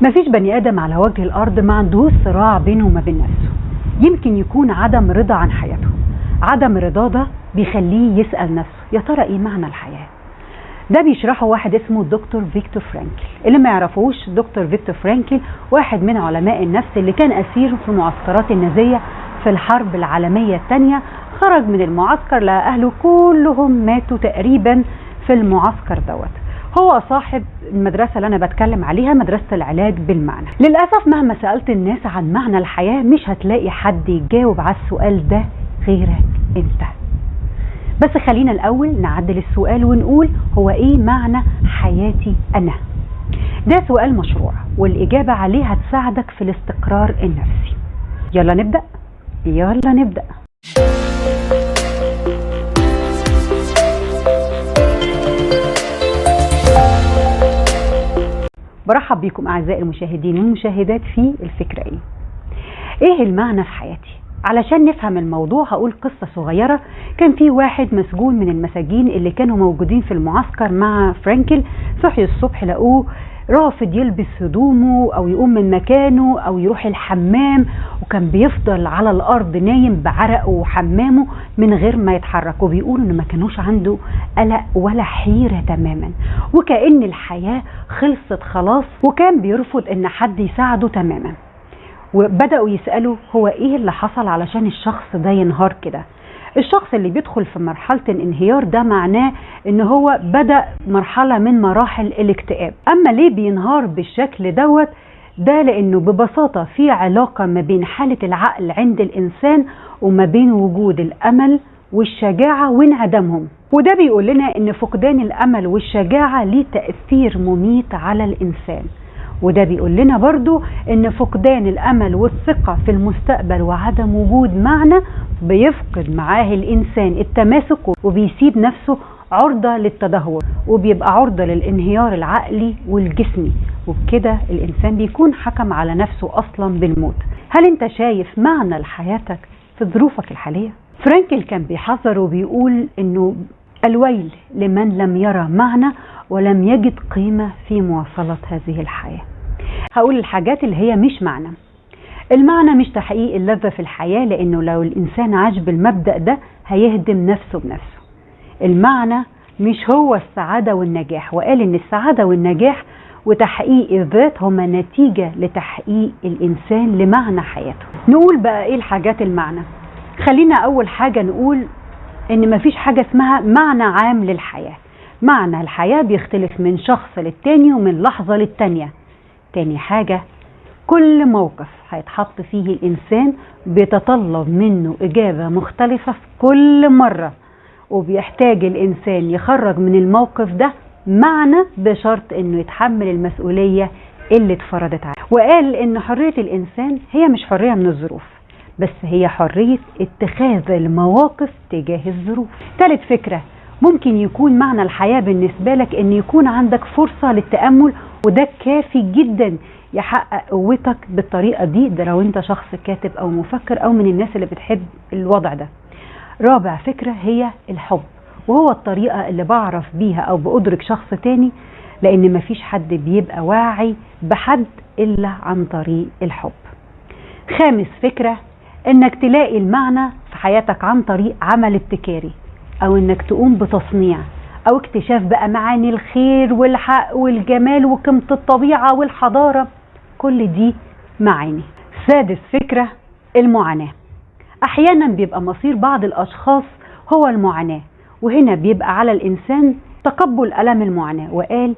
مفيش بني آدم على وجه الأرض ما عندهوش صراع بينه وما بين نفسه. يمكن يكون عدم رضا عن حياته. عدم الرضا ده بيخليه يسأل نفسه يا ترى ايه معنى الحياة؟ ده بيشرحه واحد اسمه دكتور فيكتور فرانكل. اللي ما يعرفوش، دكتور فيكتور فرانكل واحد من علماء النفس اللي كان أسير في المعسكرات النازية في الحرب العالمية الثانية. خرج من المعسكر لقى أهله كلهم ماتوا تقريبا في المعسكر دوت. هو صاحب المدرسة اللي أنا بتكلم عليها، مدرسة العلاج بالمعنى. للأسف مهما سألت الناس عن معنى الحياة مش هتلاقي حد يجاوب على السؤال ده غيرك أنت. بس خلينا الأول نعدل السؤال ونقول هو إيه معنى حياتي أنا؟ ده سؤال مشروع والإجابة عليه هتساعدك في الاستقرار النفسي. يلا نبدأ؟ يلا نبدأ. برحب بكم أعزائي المشاهدين والمشاهدات في الفكرة إيه المعنى في حياتي؟ علشان نفهم الموضوع هقول قصة صغيرة. كان في واحد مسجون من المساجين اللي كانوا موجودين في المعسكر مع فرانكل. صحي الصبح لقوه رافض يلبس هدومه أو يقوم من مكانه أو يروح الحمام، وكان بيفضل على الأرض نايم بعرقه وحمامه من غير ما يتحرك. وبيقولوا إن ما كانوش عنده قلق ولا حيرة تماما، وكأن الحياة خلصت خلاص، وكان بيرفض إن حد يساعده تماما. وبدأوا يسألوا هو إيه اللي حصل علشان الشخص ده ينهار كده. الشخص اللي بيدخل في مرحلة الانهيار ده معناه إن هو بدأ مرحلة من مراحل الاكتئاب. أما ليه بينهار بالشكل دوت؟ ده لأنه ببساطة في علاقة ما بين حالة العقل عند الإنسان وما بين وجود الأمل والشجاعة وانعدامهم. وده بيقول لنا إن فقدان الأمل والشجاعة ليه تأثير مميت على الإنسان. وده بيقول لنا برضو ان فقدان الامل والثقة في المستقبل وعدم وجود معنى بيفقد معاه الانسان التماسك، وبيسيب نفسه عرضة للتدهور، وبيبقى عرضة للانهيار العقلي والجسمي. وبكده الانسان بيكون حكم على نفسه اصلا بالموت. هل انت شايف معنى لحياتك في ظروفك الحالية؟ فرانكل كان بيحذر وبيقول انه الويل لمن لم يرى معنى ولم يجد قيمة في مواصلة هذه الحياة. هقول الحاجات اللي هي مش معنى. المعنى مش تحقيق اللذة في الحياة، لأنه لو الإنسان عاش بالمبدأ ده هيهدم نفسه بنفسه. المعنى مش هو السعادة والنجاح، وقال إن السعادة والنجاح وتحقيق الذات هما نتيجة لتحقيق الإنسان لمعنى حياته. نقول بقى إيه الحاجات المعنى؟ خلينا أول حاجة نقول إن مفيش حاجة اسمها معنى عام للحياة. معنى الحياة بيختلف من شخص للتاني ومن لحظة للتانية. تاني حاجة، كل موقف هيتحط فيه الإنسان بيتطلب منه إجابة مختلفة في كل مرة، وبيحتاج الإنسان يخرج من الموقف ده معنى بشرط إنه يتحمل المسؤولية اللي اتفرضت عليه. وقال إن حرية الإنسان هي مش حرية من الظروف، بس هي حرية اتخاذ المواقف تجاه الظروف. ثالث فكرة، ممكن يكون معنى الحياة بالنسبة لك إن يكون عندك فرصة للتأمل، وده كافي جدا يحقق قوتك بالطريقة دي. ده لو انت شخص كاتب او مفكر او من الناس اللي بتحب الوضع ده. رابع فكرة هي الحب، وهو الطريقة اللي بعرف بيها او بأدرك شخص تاني، لان مفيش حد بيبقى واعي بحد الا عن طريق الحب. خامس فكرة، انك تلاقي المعنى في حياتك عن طريق عمل ابتكاري، او انك تقوم بتصنيع او اكتشاف بقى معاني الخير والحق والجمال وقيمة الطبيعة والحضارة. كل دي معاني. سادس فكرة، المعاناة. احيانا بيبقى مصير بعض الاشخاص هو المعاناة، وهنا بيبقى على الانسان تقبل ألم المعاناة. وقال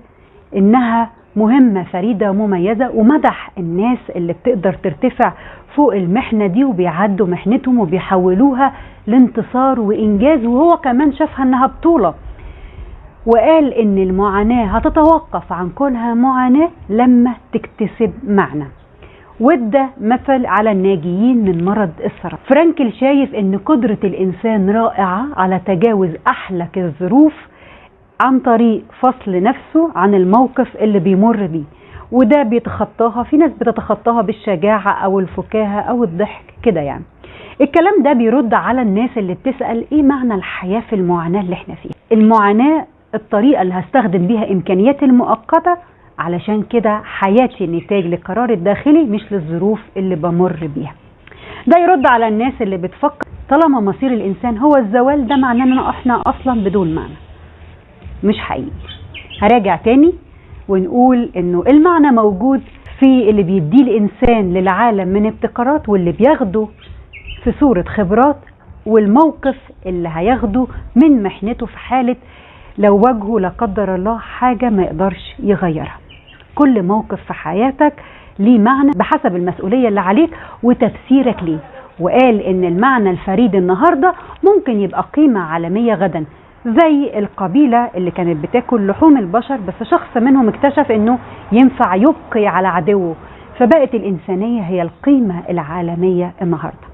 انها مهمة فريدة ومميزة، ومدح الناس اللي بتقدر ترتفع فوق المحنة دي وبيعدوا محنتهم وبيحولوها لانتصار وإنجاز، وهو كمان شافها انها بطولة. وقال ان المعاناة هتتوقف عن كونها معاناة لما تكتسب معنى. وده مثل على الناجيين من مرض السرطان. فرانكل شايف ان قدرة الانسان رائعة على تجاوز احلك الظروف عن طريق فصل نفسه عن الموقف اللي بيمر بيه، وده بيتخطاها. في ناس بتتخطاها بالشجاعة او الفكاهة او الضحك كده يعني. الكلام ده بيرد على الناس اللي بتسأل ايه معنى الحياة في المعاناة اللي احنا فيها. المعاناة الطريقة اللي هستخدم بيها إمكانياتي المؤقتة علشان كده حياتي نتاج للقرار الداخلي مش للظروف اللي بمر بيها. ده يرد على الناس اللي بتفكر طالما مصير الإنسان هو الزوال ده معناه ان احنا اصلا بدون معنى. مش حقيقي. هراجع تاني ونقول انه المعنى موجود في اللي بيديه الإنسان للعالم من ابتكارات، واللي بياخده في صورة خبرات، والموقف اللي هياخده من محنته في حالة لو واجهه لا قدر الله حاجة ما يقدرش يغيرها. كل موقف في حياتك ليه معنى بحسب المسؤولية اللي عليك وتفسيرك ليه. وقال ان المعنى الفريد النهاردة ممكن يبقى قيمة عالمية غدا، زي القبيلة اللي كانت بتاكل لحوم البشر بس شخص منهم اكتشف انه ينفع يبقي على عدوه، فبقت الإنسانية هي القيمة العالمية النهاردة.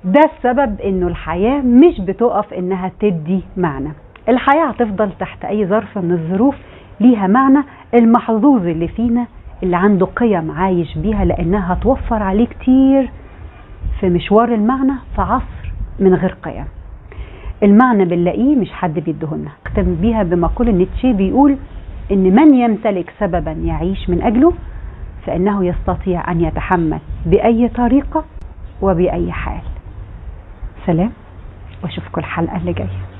ده السبب انه الحياة مش بتقف انها تدي معنى. الحياة هتفضل تحت اي ظرف من الظروف ليها معنى. المحظوظ اللي فينا اللي عنده قيم عايش بيها، لانها هتوفر عليه كتير في مشوار المعنى في عصر من غير قيم. المعنى بنلاقيه مش حد بيديهولنا. اختم بيها بمقولة نيتشه بيقول ان من يمتلك سببا يعيش من اجله فانه يستطيع ان يتحمل باي طريقة وباي حال. سلام، واشوفكم الحلقة اللي جاية.